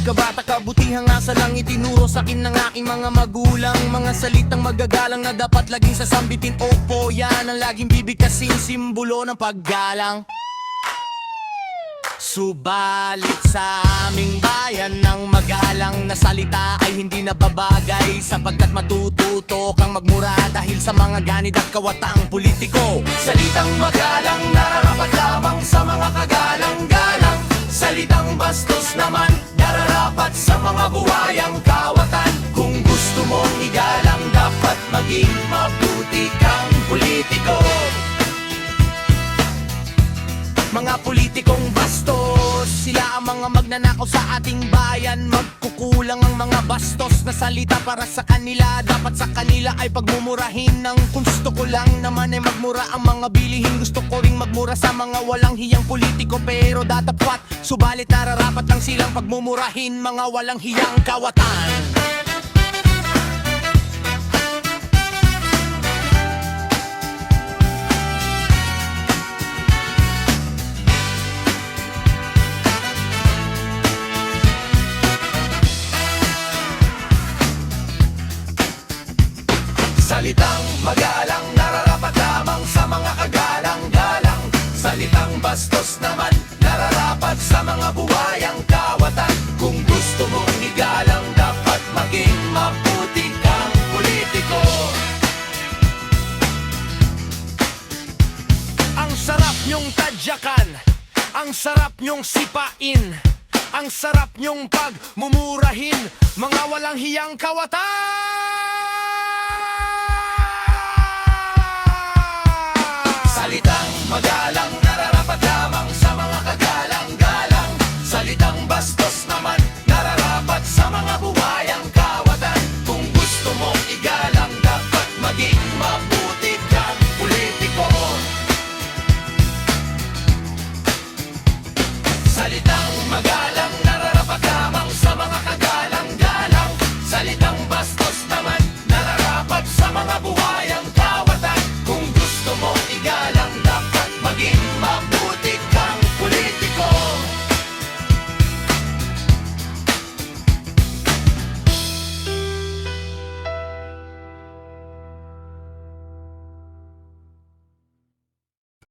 pagkabata, kabutihang asa lang itinuro sa akin ng aking mga magulang. Mga salitang magagalang na dapat laging sasambitin. Opo, yan ang laging bibigkasin, simbolo ng paggalang. Subalit sa aming bayan ng magalang na salita ay hindi nababagay, sapagkat matututo kang magmura dahil sa mga ganid at kawataang politiko. Salitang magalang nararapat lamang sa mga kagalang-galang. Salitang bastos naman nararapat sa mga buwayang kawatan. Kung gusto mong igalang, dapat maging mabuti kang politiko. Mga politikong bastos, sila ang mga magnanakaw sa ating bayan. Magkukulang ang mga bastos na salita para sa kanila. Dapat sa kanila ay pagmumurahin ng gusto ko lang naman ay magmura ang mga bilihin. Gusto ko ring magmura sa mga walang hiyang politiko, pero datapat, subalit nararapat lang silang pagmumurahin mga walang hiyang kawatan. Salitang magalang nararapat lamang sa mga kagalang-galang. Salitang bastos naman nararapat sa mga buwayang kawatan. Kung gusto mong igalang, dapat maging mabuti kang politiko. Ang sarap niyong tadyakan, ang sarap niyong sipain, ang sarap niyong pagmumurahin mga walang hiyang kawatan. Salitang magalang